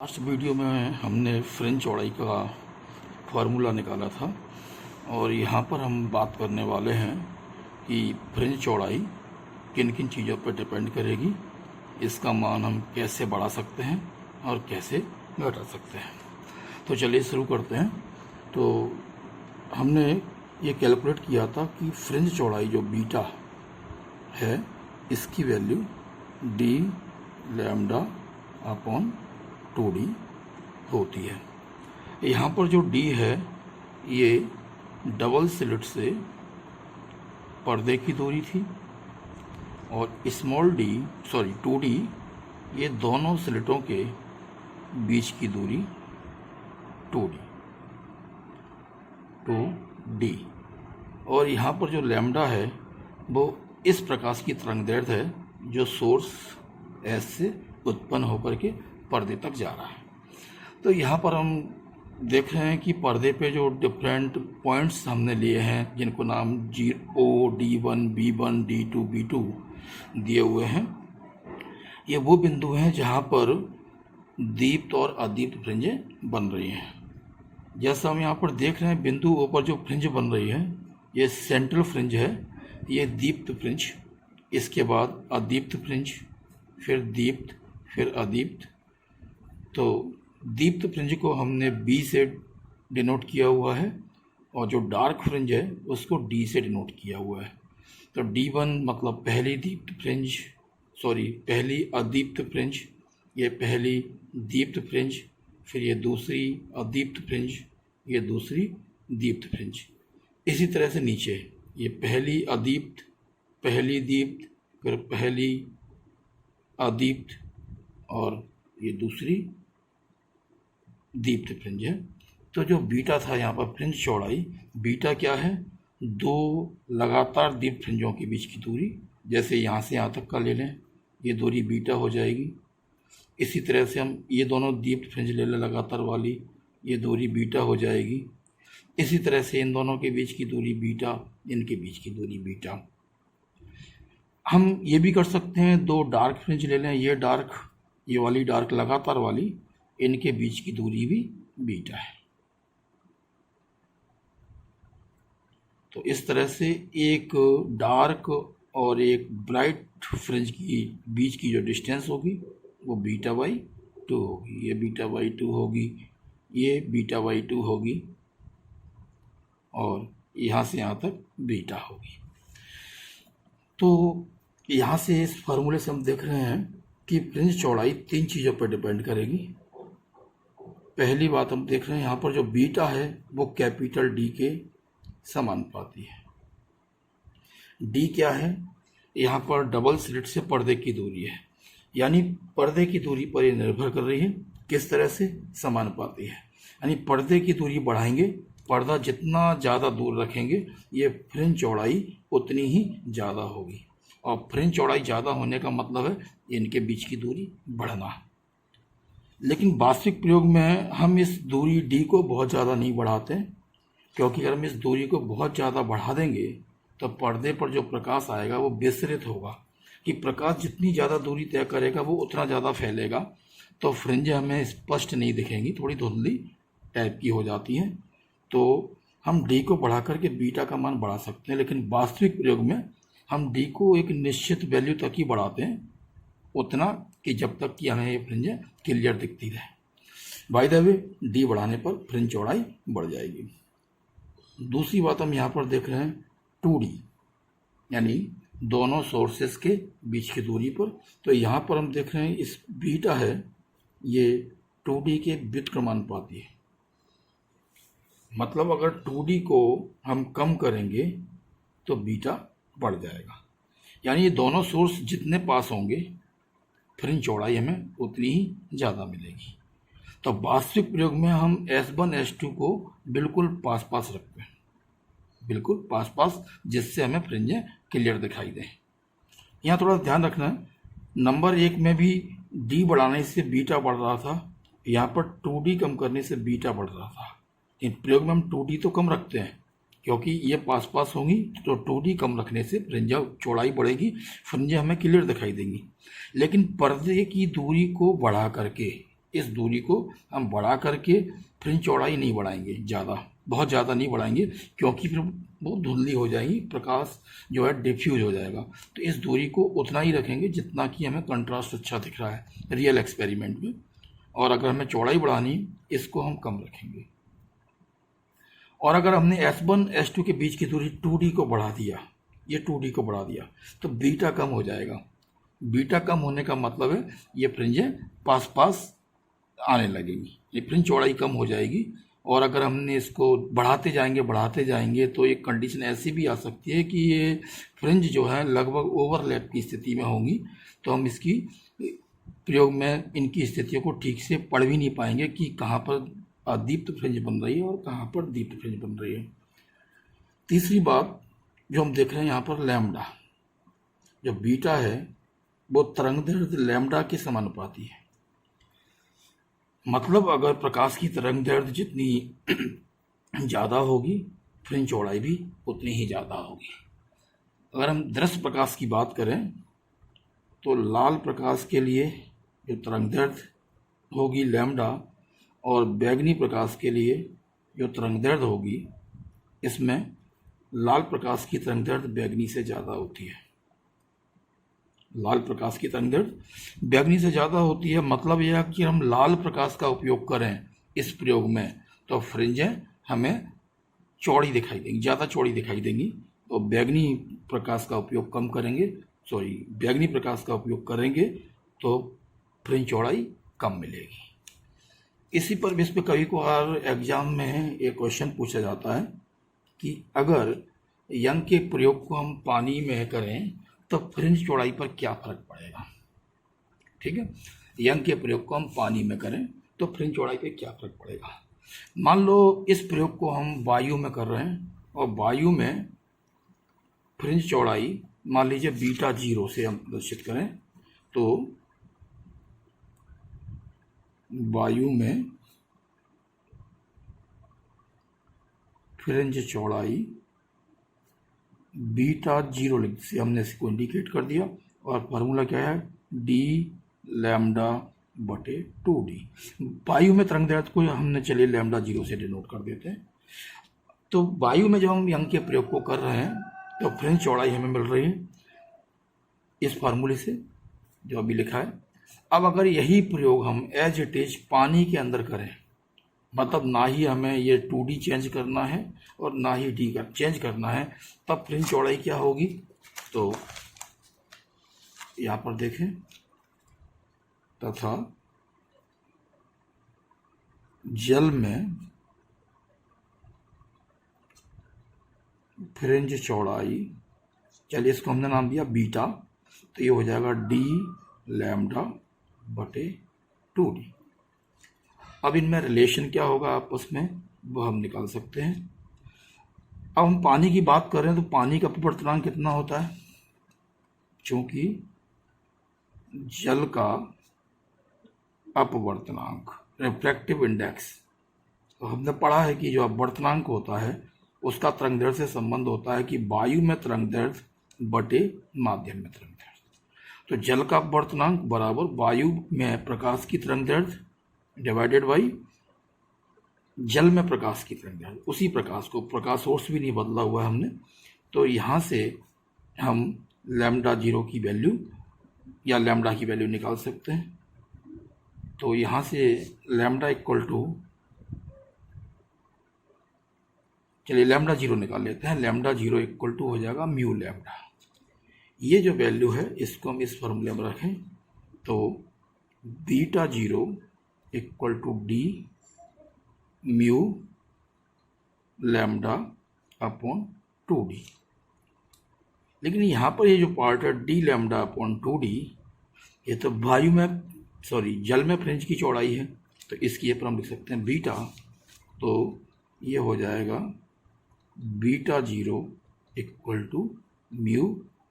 Last video में हमने French चौड़ाई का फार्मूला निकाला था और यहाँ पर हम बात करने वाले हैं कि फ्रेंच चौड़ाई किन किन चीज़ों पर डिपेंड करेगी, इसका मान हम कैसे बढ़ा सकते हैं और कैसे घटा सकते हैं। तो चलिए शुरू करते हैं। तो हमने ये कैलकुलेट किया था कि फ्रेंच चौड़ाई जो बीटा है इसकी value D lambda upon 2d होती है। यहाँ पर जो d है ये डबल स्लिट से पर्दे की दूरी थी और स्मॉल d 2d ये दोनों स्लिटों के बीच की दूरी 2d और यहाँ पर जो लैम्डा है वो इस प्रकाश की तरंगदैर्घ्य है जो सोर्स S से उत्पन्न होकर के पर्दे तक जा रहा है। तो यहाँ पर हम देख रहे हैं कि पर्दे पे जो डिफरेंट पॉइंट्स हमने लिए हैं जिनको नाम O, D1, B1, D2, B2 दिए हुए हैं, ये वो बिंदु हैं जहाँ पर दीप्त और अदीप्त फ्रिंजें बन रही हैं। जैसा हम यहाँ पर देख रहे हैं बिंदुओं पर जो फ्रिंज बन रही है ये सेंट्रल फ्रिंज है, ये दीप्त फ्रिंज, इसके बाद अदीप्त फ्रिंज, फिर दीप्त, फिर अदीप्त। तो दीप्त फ्रिंज को हमने B से डिनोट किया हुआ है और जो डार्क फ्रिंज है उसको D से डिनोट किया हुआ है। तो D1 मतलब पहली अदीप्त फ्रिंज, ये पहली दीप्त फ्रिंज, फिर ये दूसरी अदीप्त फ्रिंज, ये दूसरी दीप्त फ्रिंज। इसी तरह से नीचे ये पहली अदीप्त, पहली दीप्त, फिर पहली अदीप्त और ये दूसरी दीप्त फ्रिंज है। तो जो बीटा था यहाँ पर फ्रिंज चौड़ाई, बीटा क्या है? दो लगातार दीप्त फ्रिंजों के बीच की दूरी, जैसे यहाँ से यहाँ तक का ले लें, ये दूरी बीटा हो जाएगी। इसी तरह से हम ये दोनों दीप्त फ्रिंज ले लें लगातार वाली, ये दूरी बीटा हो जाएगी। इसी तरह से इन दोनों के बीच की दूरी बीटा, इनके बीच की दूरी बीटा। हम ये भी कर सकते हैं, दो डार्क फ्रिंज ले लें, ये वाली डार्क लगातार वाली, इनके बीच की दूरी भी बीटा है। तो इस तरह से एक डार्क और एक ब्राइट फ्रिंज की बीच की जो डिस्टेंस होगी वो बीटा बाई 2 होगी, ये बीटा बाई 2 होगी, ये बीटा बाई 2 होगी और यहाँ से यहाँ तक बीटा होगी। तो यहाँ से इस फार्मूले से हम देख रहे हैं कि फ्रिंज चौड़ाई तीन चीज़ों पर डिपेंड करेगी। पहली बात हम देख रहे हैं यहाँ पर जो बीटा है वो कैपिटल D के समानुपाती है। D क्या है? यहाँ पर डबल स्लिट से पर्दे की दूरी है, यानी पर्दे की दूरी पर ये निर्भर कर रही है। किस तरह से? समानुपाती है, यानी पर्दे की दूरी बढ़ाएंगे, पर्दा जितना ज़्यादा दूर रखेंगे ये फ्रिंज चौड़ाई उतनी ही ज़्यादा होगी। और फ्रिंज चौड़ाई ज़्यादा होने का मतलब है इनके बीच की दूरी बढ़ना। लेकिन वास्तविक प्रयोग में हम इस दूरी D को बहुत ज़्यादा नहीं बढ़ाते, क्योंकि अगर हम इस दूरी को बहुत ज़्यादा बढ़ा देंगे तो पर्दे पर जो प्रकाश आएगा वो विसरित होगा, कि प्रकाश जितनी ज़्यादा दूरी तय करेगा वो उतना ज़्यादा फैलेगा, तो फ्रिंजें हमें स्पष्ट नहीं दिखेंगी, थोड़ी धुंधली टाइप की हो जाती हैं। तो हम D को बढ़ा करके बीटा का मान बढ़ा सकते हैं, लेकिन वास्तविक प्रयोग में हम D को एक निश्चित वैल्यू तक ही बढ़ाते हैं, उतना कि जब तक कि हमें ये फ्रिंजें क्लियर दिखती रहे। बाय द वे D बढ़ाने पर फ्रिंज चौड़ाई बढ़ जाएगी। दूसरी बात हम यहाँ पर देख रहे हैं 2D, यानी दोनों सोर्सेस के बीच की दूरी पर। तो यहाँ पर हम देख रहे हैं इस बीटा है ये 2D के व्युत्क्रमानुपाती है। मतलब अगर 2D को हम कम करेंगे तो बीटा बढ़ जाएगा, यानी ये दोनों सोर्स जितने पास होंगे फ्रिंज चौड़ाई हमें उतनी ही ज़्यादा मिलेगी। तो वास्तविक प्रयोग में हम S1 S2 को बिल्कुल पास पास रखते हैं, बिल्कुल पास पास, जिससे हमें फ्रिंजें क्लियर दिखाई दें। यहाँ थोड़ा ध्यान रखना है, नंबर 1 में भी D बढ़ाने से बीटा बढ़ रहा था, यहाँ पर 2D कम करने से बीटा बढ़ रहा था। इन प्रयोग में हम 2D तो कम रखते हैं, क्योंकि ये पास पास होंगी, तो 2D कम रखने से फ्रिंज चौड़ाई बढ़ेगी, फ्रिंजें हमें क्लियर दिखाई देंगी। लेकिन पर्दे की दूरी को बढ़ा करके इस दूरी को हम बढ़ा करके फ्रिंज चौड़ाई नहीं बढ़ाएंगे, बहुत ज़्यादा नहीं बढ़ाएंगे, क्योंकि फिर वो धुंधली हो जाएगी, प्रकाश जो है डिफ्यूज हो जाएगा। तो इस दूरी को उतना ही रखेंगे जितना कि हमें कंट्रास्ट अच्छा दिख रहा है रियल एक्सपेरिमेंट में। और अगर हमें चौड़ाई बढ़ानी, इसको हम कम रखेंगे। और अगर हमने S1 S2 के बीच की दूरी 2D को बढ़ा दिया, ये 2D को बढ़ा दिया, तो बीटा कम हो जाएगा। बीटा कम होने का मतलब है ये फ्रिंजें पास पास आने लगेंगी, ये फ्रिंज चौड़ाई कम हो जाएगी। और अगर हमने इसको बढ़ाते जाएंगे तो एक कंडीशन ऐसी भी आ सकती है कि ये फ्रिंज जो है लगभग ओवरलैप की स्थिति में होंगी, तो हम इसकी प्रयोग में इनकी स्थितियों को ठीक से पढ़ भी नहीं पाएंगे कि कहाँ पर अदीप्त फ्रिंज बन रही है और कहाँ पर दीप्त फ्रिंज बन रही है। तीसरी बात जो हम देख रहे हैं यहाँ पर, लैम्डा, जो बीटा है वो तरंगदैर्ध्य लैम्डा के समानुपाती है। मतलब अगर प्रकाश की तरंगदैर्ध्य जितनी ज़्यादा होगी, फ्रिंज चौड़ाई भी उतनी ही ज़्यादा होगी। अगर हम दृश्य प्रकाश की बात करें तो लाल प्रकाश के लिए जो तरंगदैर्ध्य होगी लैम्डा, और बैगनी प्रकाश के लिए जो तरंगदैर्ध्य होगी, इसमें लाल प्रकाश की तरंगदैर्ध्य बैगनी से ज़्यादा होती है। लाल प्रकाश की तरंगदैर्ध्य बैगनी से ज़्यादा होती है। मतलब यह है कि हम लाल प्रकाश का उपयोग करें इस प्रयोग में तो फ्रिंजें हमें चौड़ी दिखाई देंगी, ज़्यादा चौड़ी दिखाई देंगी। और बैगनी प्रकाश का उपयोग कम करेंगे, बैगनी प्रकाश का उपयोग करेंगे तो फ्रिंज चौड़ाई कम मिलेगी। इसी पर बेस पे कभी कभार एग्जाम में एक क्वेश्चन पूछा जाता है कि अगर यंग के प्रयोग को हम पानी में करें तो फ्रिंज चौड़ाई पर क्या फर्क पड़ेगा। ठीक है, यंग के प्रयोग को हम पानी में करें तो फ्रिंज चौड़ाई पर क्या फर्क पड़ेगा। मान लो इस प्रयोग को हम वायु में कर रहे हैं और वायु में फ्रिंज चौड़ाई मान लीजिए बीटा 0 से हम प्रदर्शित करें, तो वायु में फ्रिंज चौड़ाई बीटा 0 से हमने इसको इंडिकेट कर दिया। और फार्मूला क्या है, डी लैम्डा बटे 2D। वायु में तरंगदैर्ध्य को हमने चलिए लैम्डा 0 से डिनोट कर देते हैं। तो वायु में जब हम यंग के प्रयोग को कर रहे हैं तो फ्रिंज चौड़ाई हमें मिल रही है इस फार्मूले से जो अभी लिखा है। अब अगर यही प्रयोग हम एज इट इज पानी के अंदर करें, मतलब ना ही हमें ये 2D चेंज करना है और ना ही D का चेंज करना है, तब फ्रिंज चौड़ाई क्या होगी। तो यहाँ पर देखें, तथा जल में फ्रिंज चौड़ाई, चलिए इसको हमने नाम दिया बीटा, तो ये हो जाएगा डी लैम्डा बटे 2D। अब इनमें रिलेशन क्या होगा आपस में वो हम निकाल सकते हैं। अब हम पानी की बात करें तो पानी का अपवर्तनांक कितना होता है, क्योंकि जल का अपवर्तनांक रिफ्रैक्टिव इंडेक्स, तो हमने पढ़ा है कि जो अपवर्तनांक होता है उसका तरंगदैर्ध्य से संबंध होता है कि वायु में तरंगदैर्ध्य बटे माध्यम में तरंगदैर्ध्य। तो जल का अपवर्तनांक बराबर वायु में प्रकाश की तरंगदैर्ध्य डिवाइडेड बाई जल में प्रकाश की तरंगदैर्ध्य। उसी प्रकाश को, प्रकाश सोर्स भी नहीं बदला हुआ है हमने, तो यहाँ से हम लैम्डा 0 की वैल्यू या लैम्डा की वैल्यू निकाल सकते हैं। तो यहाँ से लैम्डा इक्वल टू, चलिए लैम्डा 0 निकाल लेते हैं। लैम्डा 0 इक्वल टू हो जाएगा म्यू लैम्डा। ये जो वैल्यू है इसको हम इस फॉर्मूले में रखें तो beta 0 equal to D mu lambda upon 2D। लेकिन यहाँ पर ये जो पार्ट है डी लैम्डा अपॉन 2D, ये तो वायु में जल में फ्रिंज की चौड़ाई है, तो इसकी पर हम लिख सकते हैं बीटा। तो ये हो जाएगा beta 0 equal to mu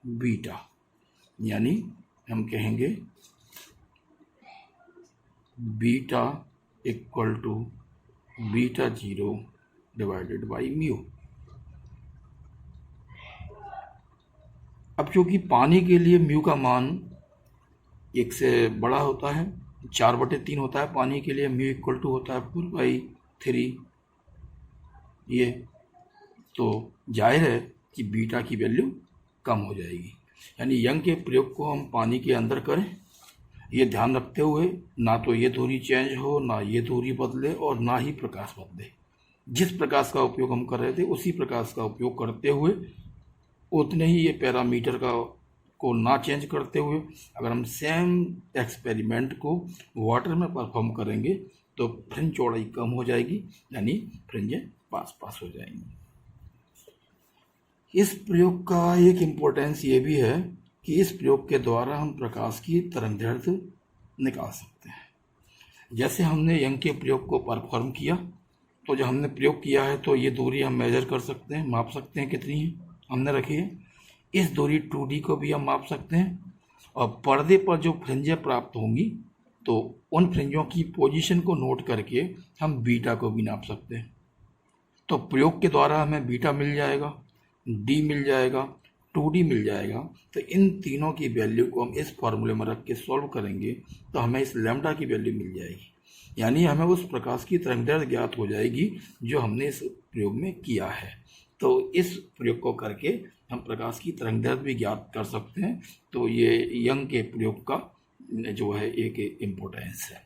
beta, यानी हम कहेंगे beta equal to beta 0 divided by mu. अब क्योंकि पानी के लिए म्यू का मान 1 से बड़ा होता है 4/3 होता है पानी के लिए, म्यू इक्वल टू होता है 4/3 ये। तो जाहिर है कि बीटा की वैल्यू कम हो जाएगी। यानी यंग के प्रयोग को हम पानी के अंदर करें, ये ध्यान रखते हुए ना तो ये दूरी चेंज हो, ना ये दूरी बदले और ना ही प्रकाश बदले। जिस प्रकाश का उपयोग हम कर रहे थे उसी प्रकाश का उपयोग करते हुए, उतने ही ये पैरामीटर को ना चेंज करते हुए अगर हम सेम एक्सपेरिमेंट को वाटर में परफॉर्म करेंगे तो फ्रिंज चौड़ाई कम हो जाएगी, यानी फ्रिंजें पास पास हो जाएंगी। इस प्रयोग का एक इम्पोर्टेंस ये भी है कि इस प्रयोग के द्वारा हम प्रकाश की तरंगदैर्घ्य निकाल सकते हैं। जैसे हमने यंग के प्रयोग को परफॉर्म किया, तो जब हमने प्रयोग किया है तो ये दूरी हम मेजर कर सकते हैं, माप सकते हैं कितनी है हमने रखी है। इस दूरी 2D को भी हम माप सकते हैं, और पर्दे पर जो फ्रिंजें प्राप्त होंगी तो उन फ्रिंजों की पोजीशन को नोट करके हम बीटा को भी नाप सकते हैं। तो प्रयोग के द्वारा हमें बीटा मिल जाएगा, डी मिल जाएगा, 2D मिल जाएगा। तो इन तीनों की वैल्यू को हम इस फॉर्मूले में रख के सॉल्व करेंगे तो हमें इस लैम्डा की वैल्यू मिल जाएगी, यानी हमें उस प्रकाश की तरंगदैर्घ्य ज्ञात हो जाएगी जो हमने इस प्रयोग में किया है। तो इस प्रयोग को करके हम प्रकाश की तरंगदैर्घ्य भी ज्ञात कर सकते हैं। तो ये यंग के प्रयोग का जो है एक इम्पोर्टेंस है।